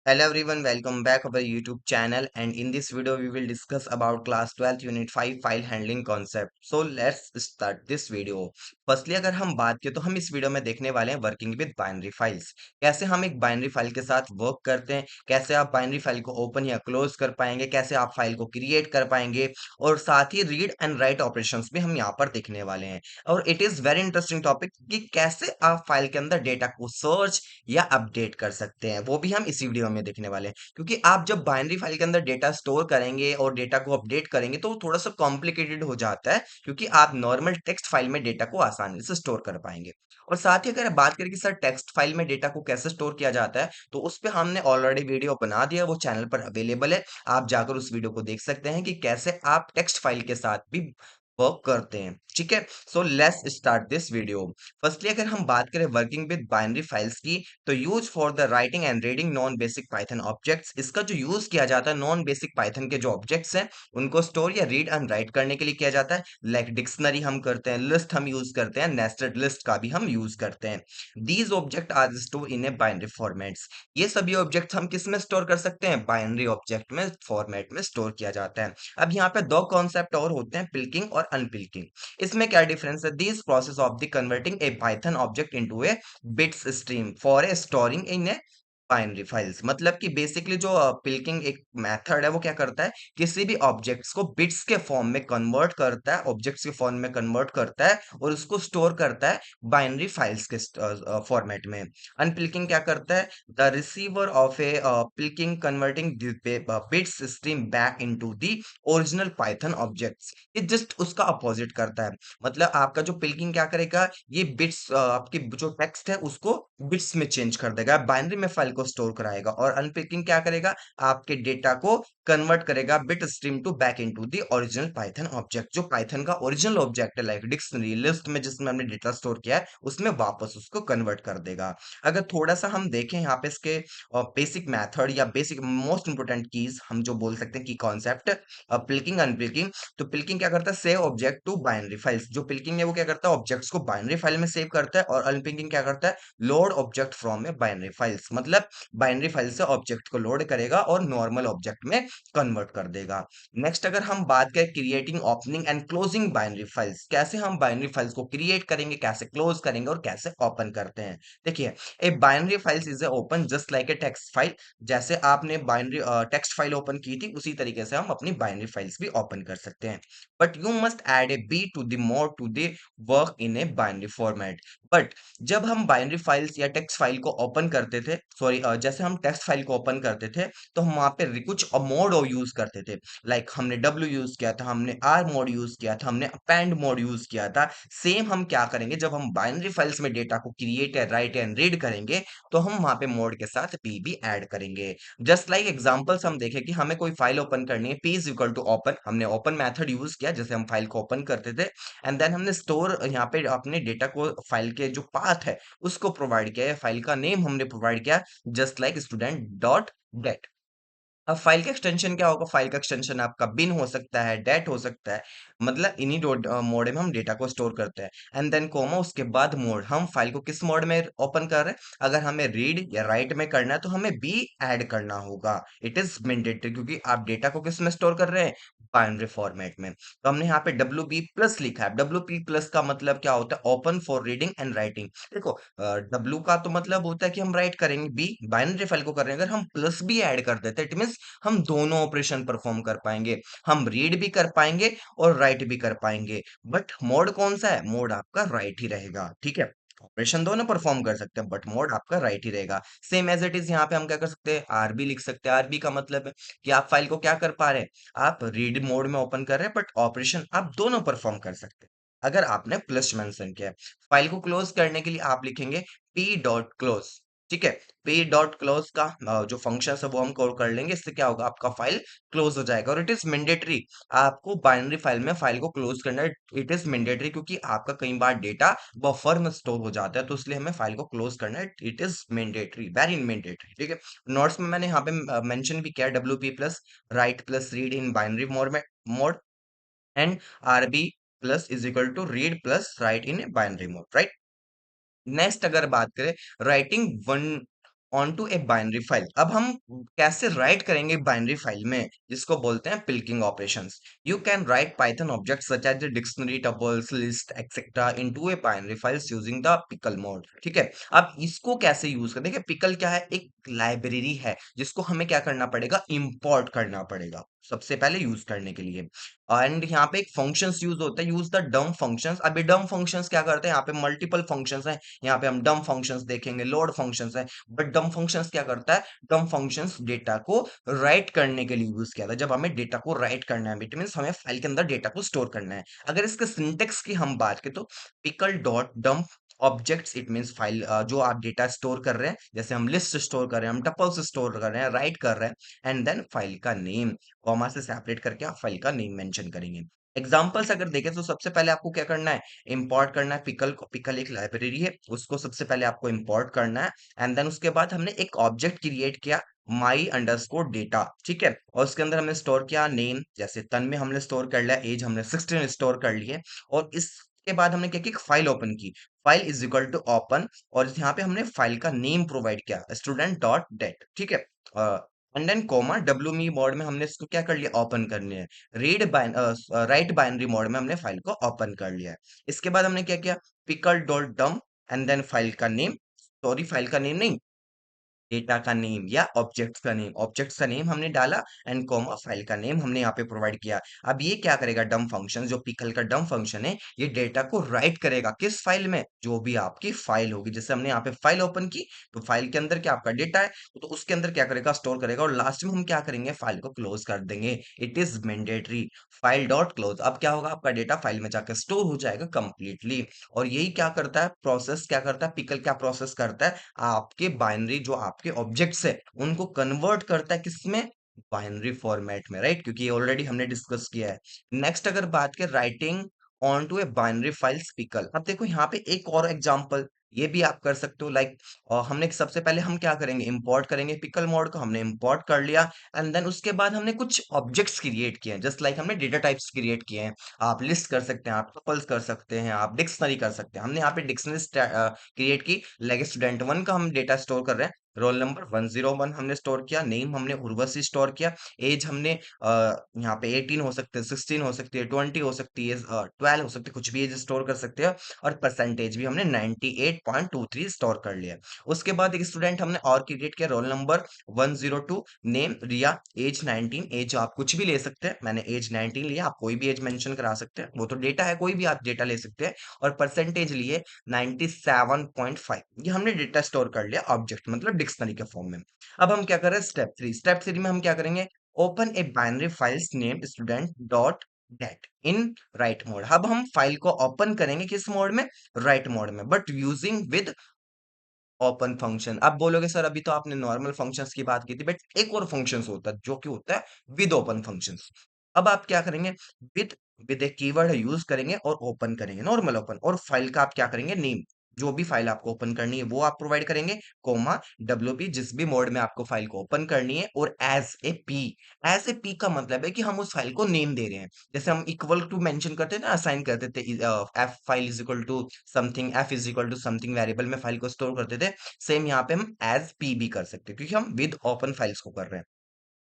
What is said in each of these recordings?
Hello everyone, welcome back our YouTube channel, and in this video we will discuss about class 12 unit 5 file handling concept. So let's start this video. Firstly अगर हम बात करें तो हम इस video में देखने वाले हैं वर्किंग विद बाइनरी फाइल्स। कैसे हम एक बाइनरी फाइल के साथ वर्क करते हैं, कैसे आप बाइनरी फाइल को ओपन या क्लोज कर पाएंगे, कैसे आप फाइल को क्रिएट कर पाएंगे और साथ ही रीड एंड राइट ऑपरेशंस भी हम यहाँ पर देखने वाले हैं। और it is very interesting topic कि कैसे आप फाइल के अंदर डेटा को सर्च या अपडेट कर सकते हैं, वो भी हम इसी वीडियो में देखने वाले हैं। क्योंकि आप जब बाइनरी फाइल के अंदर डेटा स्टोर करेंगे और डेटा को अपडेट करेंगे तो वो थोड़ा सा कॉम्प्लिकेटेड हो जाता है, क्योंकि आप नॉर्मल टेक्स्ट फाइल में डेटा को आसानी से स्टोर कर पाएंगे। और साथ ही अगर बात करें कि सर टेक्स्ट फाइल में डेटा को कैसे स्टोर किया जाता है, तो उस पे हमने ऑलरेडी वीडियो बना दिया, वो चैनल पर अवेलेबल है। आप जाकर उस वीडियो को देख सकते हैं कि कैसे आप टेक्स्ट फाइल के साथ भी वर्क करते हैं। ठीक है, so let's start this video. Firstly अगर हम बात करें वर्किंग विद बाइनरी फाइल्स की, तो use for the writing and reading non basic Python objects, इसका जो यूज किया जाता है नॉन बेसिक पाइथन के जो ऑब्जेक्ट्स हैं उनको स्टोर या रीड एंड राइट करने के लिए किया जाता है। लाइक डिक्शनरी हम करते हैं, लिस्ट हम यूज करते हैं, नेस्टेड लिस्ट का भी हम यूज करते हैं। These object are store in a binary formats. ये सभी ऑब्जेक्ट हम किस में स्टोर कर सकते हैं? बाइनरी ऑब्जेक्ट में फॉर्मेट में स्टोर किया जाता है। अब यहाँ पे दो कॉन्सेप्ट और होते हैं, पिल्किंग और अनपिल्किंग। इसमें क्या डिफरेंस है? This process of the converting A Python object into A bits stream for a storing in a binary files. मतलब कि बेसिकली जो पिल्किंग एक मेथड है वो क्या करता है, किसी भी ऑब्जेक्ट्स को बिट्स के फॉर्म में कन्वर्ट करता है, ऑब्जेक्ट्स के फॉर्म में कन्वर्ट करता है और उसको स्टोर करता है बाइनरी फाइल्स के फॉर्मेट में। अनपिल्किंग क्या करता है? The receiver of a pickling converting bits stream back into the original Python objects. ये जस्ट उसका अपोजिट करता है। मतलब आपका जो पिल्किंग क्या करेगा, ये बिट्स आपकी जो टेक्स्ट है उसको बिट्स में चेंज कर देगा, बाइनरी में फाइल को स्टोर कराएगा। और अनपिकिंग क्या करेगा, आपके डेटा को कन्वर्ट करेगा bit stream to back into the original python object. जो पाइथन का ओरिजिनल ऑब्जेक्ट है, लाइक डिक्शनरी, लिस्ट में जिसमें हमने डेटा स्टोर किया है उसमें वापस उसको कन्वर्ट कर देगा। अगर थोड़ा सा हम देखें यहाँ पे इसके बेसिक मेथड या बेसिक मोस्ट इंपोर्टेंट कीज हम जो बोल सकते हैं, की कॉन्सेप्ट पिल्किंग अनपिल्किंग। तो पिल्किंग क्या करता है? Save object to binary files. जो पिल्किंग है वो क्या करता है? ऑब्जेक्ट्स को बाइनरी फाइल में सेव करता है। और अनपिल्किंग क्या करता है? Load object from a binary files. मतलब बाइनरी फाइल से ऑब्जेक्ट को लोड करेगा और नॉर्मल ऑब्जेक्ट में कन्वर्ट कर देगा। नेक्स्ट अगर हम बात करें creating, opening and closing binary files, कैसे हम बाइनरी फाइल्स को क्रिएट करेंगे, कैसे क्लोज करेंगे और कैसे ओपन करते हैं। देखिए, ए binary files is open just like a text file. जैसे आपने बाइनरी टेक्स्ट फाइल ओपन की थी, उसी तरीके से हम अपनी बाइनरी फाइल्स भी ओपन कर सकते हैं। But you must add a B to the mode to the work in a binary format. But जब हम बाइनरी फाइल्स या टेक्स्ट फाइल को ओपन करते थे, सॉरी, जैसे हम टेक्स्ट फाइल को ओपन करते थे तो हम वहां पे कुछ मोड यूज करते थे। लाइक हमने डब्ल्यू यूज किया था, हमने आर मोड यूज किया था, हमने अपेंड मोड यूज किया था। सेम हम क्या करेंगे, जब हम बाइनरी फाइल्स में डेटा को क्रिएट या राइट एंड रीड करेंगे तो हम वहां पे मोड के साथ पी भी ऐड करेंगे। जस्ट लाइक एग्जांपल्स हम देखें कि हमें कोई फाइल ओपन करनी है, P is equal to open, हमने ओपन मेथड यूज किया जैसे हम फाइल को ओपन करते थे। एंड देन हमने स्टोर यहाँ पे अपने डेटा को, फाइल के जो पाथ है उसको प्रोवाइड किया है, फाइल का नेम हमने प्रोवाइड किया, just like student dot gate. अब फाइल का एक्सटेंशन क्या होगा? फाइल का एक्सटेंशन आपका बिन हो सकता है, डेट हो सकता है। मतलब इन्हीं मोड में हम डेटा को स्टोर करते हैं। एंड देन कोमा, उसके बाद मोड, हम फाइल को किस मोड में ओपन कर रहे हैं। अगर हमें रीड या राइट में करना है तो हमें बी ऐड करना होगा। इट इज मैंडेटरी, क्योंकि आप डेटा को किस में स्टोर कर रहे हैं? बाइनरी फॉर्मेट में। तो हमने यहाँ पे डब्ल्यू बी प्लस लिखा है। डब्ल्यू पी प्लस का मतलब क्या होता है? Open for reading and writing. देखो, डब्ल्यू का तो मतलब होता है कि हम राइट करेंगे, बी बाइनरी फाइल को कर रहे हैं। अगर हम प्लस भी ऐड कर देते हैं, इट मीन हम दोनों ऑपरेशन परफॉर्म कर पाएंगे। हम रीड भी कर पाएंगे और राइट भी कर पाएंगे। बट मोड कौन सा है? मोड आपका राइट ही रहेगा। ठीक है, ऑपरेशन दोनों परफॉर्म कर सकते हैं बट मोड आपका राइट ही रहेगा। सेम एज इट इज यहाँ पे हम क्या कर सकते हैं? आरबी लिख सकते हैं। आरबी का मतलब है कि आप फाइल को क्या कर पा रहे हैं, आप रीड मोड में ओपन कर रहे हैं बट ऑपरेशन आप दोनों परफॉर्म कर सकते हैं अगर आपने प्लस मेंशन किया है। फाइल को क्लोज करने के लिए आप लिखेंगे पी डॉट क्लोज। ठीक है, पे डॉट क्लोज का जो फंक्शन है वो हम कॉल कर लेंगे। इससे क्या होगा, आपका फाइल क्लोज हो जाएगा। और इट इज मैंडेटरी, आपको बाइनरी फाइल में फाइल को क्लोज करना है। इट इज मैंडेटरी, क्योंकि आपका कई बार डेटा बफर में स्टोर हो जाता है, तो इसलिए हमें फाइल को क्लोज करना है। It is mandatory, very mandatory. ठीक है, नोट्स में मैंने यहाँ पे मेंशन भी किया, W P plus write plus read in binary mode में, mode, and RB plus is equal to read plus write in binary mode, right. Next अगर बात करें, writing one on a binary file. अब हम कैसे right करेंगे binary file में, जिसको बोलते हैं pickling operations. You can write Python object such as the dictionary, tuples, list etcetera into a binary files using the pickle mode. ठीक है, अब इसको कैसे यूज करें? देखिए पिकल क्या है, एक लाइब्रेरी है जिसको हमें क्या करना पड़ेगा, इंपोर्ट करना पड़ेगा सबसे पहले यूज करने के लिए। एंड यहाँ पे एक फंक्शंस यूज होता है, यूज द डम फंक्शंस। अब ये डम फंक्शंस क्या करते हैं, यहाँ पे मल्टीपल फंक्शंस हैं, यहाँ पे हम डम फंक्शंस देखेंगे, लोड फंक्शंस है। बट डम फंक्शंस क्या करता है, डम फंक्शंस डेटा को राइट करने के लिए यूज किया था। जब हमें डेटा को राइट करना है, इट मीन्स हमें फाइल के अंदर डेटा को स्टोर करना है। अगर इसके सिंटेक्स की हम बात करें तो पिकल डॉट डम ऑब्जेक्ट्स, इट मीन्स फाइल जो आप डेटा स्टोर कर रहे हैं, जैसे हम लिस्ट स्टोर कर रहे हैं, हम टपल्स स्टोर कर रहे हैं, राइट कर रहे हैं, एंड देन फाइल का नेम कॉमा से सेपरेट करके आप फाइल का नेम मेंशन करेंगे। एग्जाम्पल्स अगर देखें तो सबसे पहले आपको क्या करना है, इंपोर्ट करना है पिकल को। पिकल एक लाइब्रेरी है, उसको सबसे पहले आपको इंपोर्ट करना है। एंड देन उसके बाद हमने एक ऑब्जेक्ट क्रिएट किया, माई अंडरस्कोर डेटा। ठीक है, और उसके अंदर हमने स्टोर किया नेम, जैसे तन में हमने स्टोर कर लिया, एज हमने 16 स्टोर कर लिए। और इसके बाद हमने क्या किया, फाइल ओपन की। File is equal to open, और यहाँ पे हमने फाइल का नेम प्रोवाइड किया, स्टूडेंट डॉट डेट। ठीक है, and then comma W mode में हमने इसको क्या कर लिया, ओपन करने है। राइट बाइनरी मोड में हमने फाइल को ओपन कर लिया है। इसके बाद हमने क्या किया, पिकल डॉट डम, एंड देन फाइल का नेम, सॉरी फाइल का नेम नहीं, डेटा का नेम या ऑब्जेक्ट्स का नेम, ऑब्जेक्ट्स का नेम हमने डाला, एंड कॉमा फाइल का नेम हमने यहाँ पे प्रोवाइड किया। अब ये क्या करेगा, डम फंक्शन, जो पिकल का डम फंक्शन है, ये डेटा को राइट करेगा किस फाइल में, जो भी आपकी फाइल होगी। जैसे हमने यहाँ पे फाइल ओपन की, तो फाइल के अंदर क्या आपका डेटा है, तो उसके अंदर क्या करेगा, स्टोर करेगा, और लास्ट में हम क्या करेंगे, फाइल को क्लोज कर देंगे। It is mandatory, file dot close. अब क्या होगा, आपका डेटा फाइल में जाकर स्टोर हो जाएगा कंप्लीटली। और यही क्या करता है, प्रोसेस क्या करता है, पिकल क्या प्रोसेस करता है, आपके बाइनरी जो आपके ऑब्जेक्ट्स है उनको कन्वर्ट करता है किसमें, बाइनरी फॉर्मेट में, राइट, क्योंकि ये ऑलरेडी हमने डिस्कस किया है। नेक्स्ट अगर बात करें writing on to a binary files pickle, अब देखो यहाँ पे एक और एग्जांपल ये भी आप कर सकते हो, लाइक हमने सबसे पहले हम क्या करेंगे, इंपोर्ट करेंगे पिकल मोड को, हमने इंपोर्ट कर लिया। एंड देन उसके बाद हमने कुछ ऑब्जेक्ट्स क्रिएट किए हैं, जस्ट लाइक हमने डेटा टाइप्स क्रिएट किए हैं। आप लिस्ट कर सकते हैं, आप टपल्स कर सकते हैं, आप डिक्शनरी कर सकते हैं। हमने यहाँ पे डिक्शनरी क्रिएट की, लाइक स्टूडेंट वन का हम डेटा स्टोर कर रहे हैं, रोल नंबर 101 हमने स्टोर किया, नेम हमने उर्वशी स्टोर किया, एज हमने यहाँ पे 18 हो सकते हैं, 16 हो सकती है, 20 हो सकती है, 12 हो सकती है, कुछ भी एज स्टोर कर सकते हैं। और परसेंटेज भी हमने 98.23 स्टोर कर लिया। उसके बाद एक स्टूडेंट हमने और क्रिएट किया, रोल नंबर 102, नेम रिया, एज 19, एज आप कुछ भी ले सकते हैं, मैंने एज 19 लिया, आप कोई भी एज मेंशन करा सकते हैं, वो तो डेटा है, कोई भी आप डेटा ले सकते हैं। और परसेंटेज लिए 97.5, ये हमने डेटा स्टोर कर लिया ऑब्जेक्ट मतलब डिक्शनरी के फॉर्म में। अब हम क्या कर रहे हैं, स्टेप 3 में हम क्या करेंगे, open A binary files name student dot get in right mode. अब हम फाइल को ओपन करेंगे किस मोड में, राइट मोड में, but using with open function. अब बोलोगे सर अभी तो आपने नॉर्मल फंक्शंस की बात की थी, बट एक और फंक्शंस होता है जो कि होता है विद ओपन फंक्शंस। अब आप क्या करेंगे, विद विद एक कीवर्ड यूज करेंगे और ओपन करेंगे, नॉर्मल ओपन, और फाइल का आप क्या करेंगे, नेम, जो भी फाइल आपको ओपन करनी है वो आप प्रोवाइड करेंगे, कोमा डब्ल्यूपी, जिस भी मोड में आपको फाइल को ओपन करनी है, और एज ए पी का मतलब है कि हम उस फाइल को नेम दे रहे हैं। जैसे हम इक्वल टू मेंशन करते थे ना, असाइन करते थे, F file is equal to something, F is equal to something variable में फाइल को स्टोर करते थे। सेम यहाँ पे हम एज पी भी कर सकते हैं, क्योंकि हम विद ओपन फाइल्स को कर रहे हैं।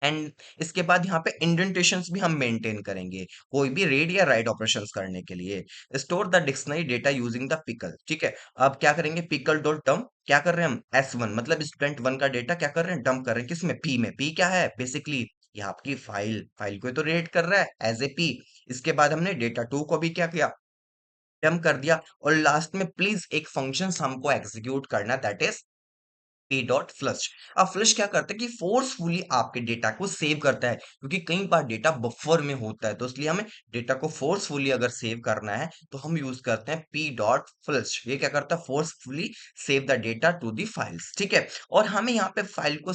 एंड इसके बाद यहाँ पे इंडेंटेशंस भी हम मेंटेन करेंगे, कोई भी रीड या राइट ऑपरेशंस करने के लिए। Store the dictionary data using the pickle. ठीक है, अब क्या करेंगे, पिकल डॉट डंप, क्या कर रहे हैं हम, S1 मतलब स्टूडेंट वन का डेटा क्या कर रहे हैं, डंप कर रहे हैं किसमें, पी में। पी क्या है, बेसिकली ये आपकी फाइल को तो रीड कर रहा है एज ए पी। इसके बाद हमने डेटा टू को भी क्या किया, डंप कर दिया। और लास्ट में प्लीज एक फंक्शन हमको एग्जीक्यूट करना, that is P dot flush. अब फ्लश क्या करता है कि फोर्सफुली आपके डेटा को सेव करता है, क्योंकि कई बार डेटा बफर में होता है, तो इसलिए हमें डेटा को फोर्सफुली अगर सेव करना है तो हम यूज करते हैं पी डॉट फ्लश। ये क्या करता है, forcefully save the data to the files. ठीक है, और हमें यहाँ पे फाइल को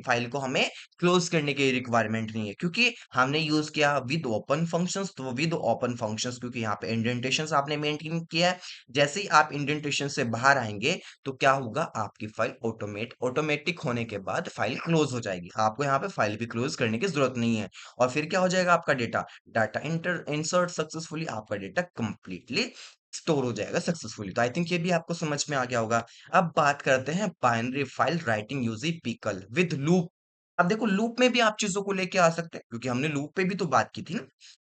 फाइल को हमें क्लोज करने की रिक्वायरमेंट नहीं है, क्योंकि हमने यूज किया विद ओपन फंक्शंस। तो विद ओपन फंक्शंस क्योंकि यहाँ पे इंडेंटेशंस आपने मेंटेन किया है, जैसे ही आप इंडेंटेशन से बाहर आएंगे तो क्या होगा, आपकी फाइल ऑटोमेटिक होने के बाद फाइल क्लोज हो जाएगी। आपको यहाँ पे फाइल भी क्लोज करने की जरूरत नहीं है। और फिर क्या हो जाएगा आपका data, data inter insert successfully, आपका डेटा कंप्लीटली स्टोर हो जाएगा सक्सेसफुली। तो आई थिंक ये भी आपको समझ में आ गया होगा। अब बात करते हैं binary file writing using pickle with loop. अब देखो लूप में भी आप चीजों को लेके आ सकते हैं, क्योंकि हमने लूप पे भी तो बात की थी ना।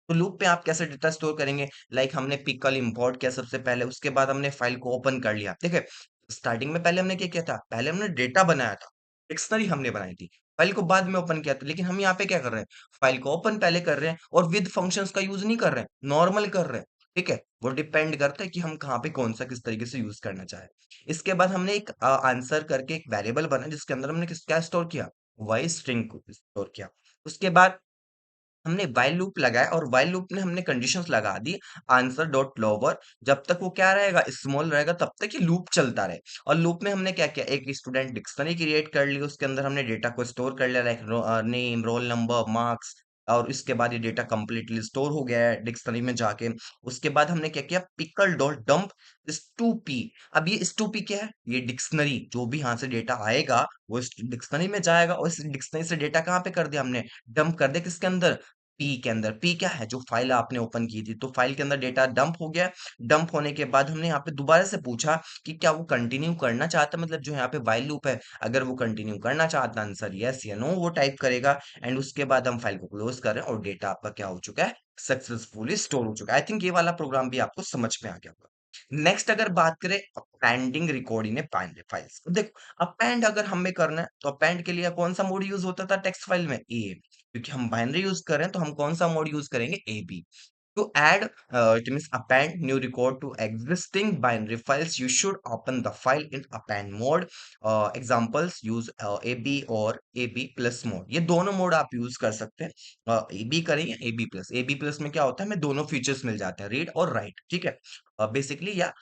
तो लूप पे आप कैसे डेटा स्टोर करेंगे? लाइक हमने पिकल इंपोर्ट किया सबसे पहले, उसके बाद हमने फाइल को ओपन कर लिया। देखिए स्टार्टिंग में पहले हमने क्या किया था, पहले हमने डेटा बनाया था, डिक्शनरी हमने बनाई थी, फाइल को बाद में ओपन किया था। लेकिन हम यहाँ पे क्या कर रहे हैं, फाइल को ओपन पहले कर रहे हैं और विद फंक्शंस का यूज नहीं कर रहे हैं, नॉर्मल कर रहे हैं। ठीक है, वो डिपेंड करता है कि हम कहाँ पे कौन सा किस तरीके से यूज करना चाहे। इसके बाद हमने एक आंसर करके एक वेरिएबल बना, जिसके अंदर हमने क्या स्टोर किया, वॉइस स्ट्रिंग को स्टोर किया। उसके बाद हमने व्हाइल लूप लगाया और व्हाइल लूप में हमने कंडीशंस लगा दी, आंसर डॉट लोअर, जब तक वो क्या रहेगा, स्मॉल रहेगा, तब तक ये लूप चलता रहे। और लूप में हमने क्या किया, एक स्टूडेंट डिक्शनरी क्रिएट कर ली, उसके अंदर हमने डेटा को स्टोर कर लिया, like name, roll number, marks. और इसके बाद ये डेटा कंप्लीटली स्टोर हो गया है डिक्शनरी में जाके। उसके बाद हमने क्या किया, पिकल डॉट डंप स्टूपी। अब ये स्टूपी क्या है, ये डिक्शनरी, जो भी यहाँ से डेटा आएगा वो इस डिक्शनरी में जाएगा, और इस डिक्शनरी से डेटा कहाँ पे कर दिया हमने, डंप कर दिया, किसके अंदर, पी के अंदर। पी क्या है, जो फाइल आपने ओपन की थी, तो फाइल के अंदर डेटा डंप हो गया। डंप होने के बाद हमने यहाँ पे दोबारा से पूछा कि क्या वो कंटिन्यू करना चाहता है, मतलब जो यहाँ पे व्हाइल लूप है, अगर वो कंटिन्यू करना चाहता है, आंसर यस या नो वो टाइप करेगा। एंड उसके बाद हम फाइल को क्लोज कर रहे हैं और डेटा आपका क्या हो चुका है, सक्सेसफुली स्टोर हो चुका है। आई थिंक ये वाला प्रोग्राम भी आपको समझ में आ गया होगा। नेक्स्ट अगर बात करें appending recording in binary files, देखो अपेंड अगर हमें करना है तो अपेंड के लिए कौन सा मोड यूज होता था टेक्स्ट फाइल में, ए। क्योंकि हम बाइनरी यूज कर रहे हैं तो हम कौन सा मोड यूज करेंगे, A B. To add, it means append new record to existing binary files, you should open the file in append mode. Examples use AB और AB plus mode, ये दोनों मोड आप यूज कर सकते हैं। AB करेंगे AB plus, AB plus में क्या होता है, हमें दोनों फीचर्स मिल जाते हैं, रीड और राइट। ठीक है, बेसिकली या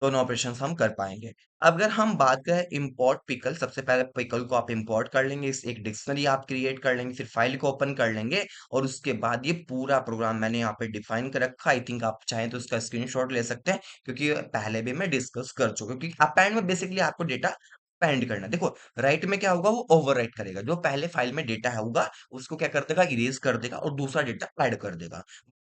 दोनों ऑपरेशंस हम कर पाएंगे। अगर हम बात करें इंपोर्ट पिकल, सबसे पहले पिकल को आप इंपोर्ट कर लेंगे, इस एक डिक्शनरी आप क्रिएट कर लेंगे, फिर फाइल को ओपन कर लेंगे और उसके बाद ये पूरा प्रोग्राम मैंने यहाँ पे डिफाइन कर रखा। आई थिंक आप चाहें तो इसका स्क्रीनशॉट ले सकते हैं, क्योंकि ये पहले भी मैं डिस्कस कर चुका हूँ। क्योंकि अपेंड में बेसिकली आपको डेटा अपेंड करना है। देखो राइट में क्या होगा, वो ओवरराइट करेगा, जो पहले फाइल में डेटा होगा उसको क्या कर देगा, इरेज कर देगा और दूसरा डेटा ऐड कर देगा।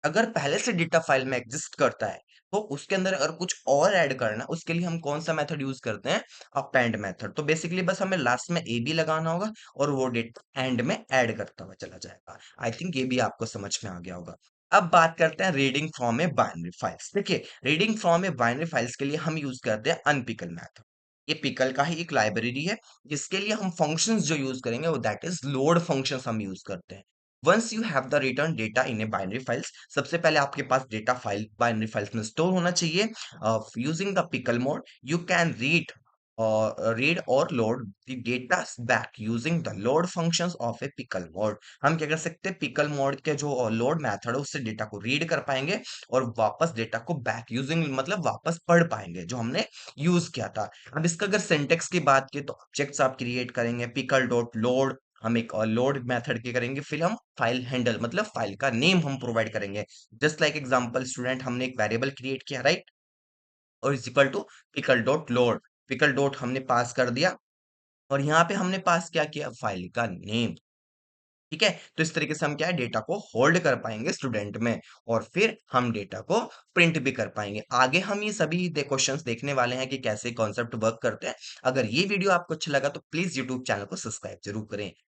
अगर पहले से डेटा फाइल में एग्जिस्ट करता है तो उसके अंदर अगर कुछ और ऐड करना, उसके लिए हम कौन सा मेथड यूज करते हैं, अपेंड मेथड। तो बेसिकली बस हमें लास्ट में ए बी लगाना होगा और वो डेटा एंड में ऐड करता हुआ चला जाएगा। आई थिंक ये भी आपको समझ में आ गया होगा। अब बात करते हैं reading from a binary files. देखिए reading from a binary files के लिए हम यूज करते हैं अनपिकल मेथड। ये पिकल का ही एक लाइब्रेरी है, जिसके लिए हम फंक्शंस जो यूज करेंगे वो दैट इज लोड फंक्शंस हम यूज करते हैं। Once you have the return data in a binary files, सबसे पहले आपके पास डेटा फाइल बाइनरी फाइल्स में स्टोर होना चाहिए। Using the pickle mode you can read और load the data back using the load functions of a pickle mode. हम क्या कर सकते हैं, पिकल मोड के जो लोड मेथड है उससे डेटा को रीड कर पाएंगे और वापस डेटा को बैक यूजिंग मतलब वापस पढ़ पाएंगे जो हमने यूज किया था। अब इसका अगर सिंटेक्स की बात की तो ऑब्जेक्ट्स आप क्रिएट करेंगे, पिकल डॉट लोड, हम एक लोड मेथड के करेंगे, फिर हम फाइल हैंडल मतलब फाइल का नेम हम प्रोवाइड करेंगे। जस्ट लाइक एग्जांपल स्टूडेंट, हमने एक वेरिएबल क्रिएट किया राइट, और is equal to pickle dot load, pickle dot हमने पास कर दिया और यहाँ पे हमने पास क्या किया, फाइल का नेम। ठीक है, तो इस तरीके से हम क्या है, डेटा को होल्ड कर पाएंगे स्टूडेंट में और फिर हम डेटा को प्रिंट भी कर पाएंगे। आगे हम ये सभी क्वेश्चंस देखने वाले हैं कि कैसे कॉन्सेप्ट वर्क करते हैं। अगर ये वीडियो आपको अच्छा लगा तो प्लीज यूट्यूब चैनल को सब्सक्राइब जरूर करें।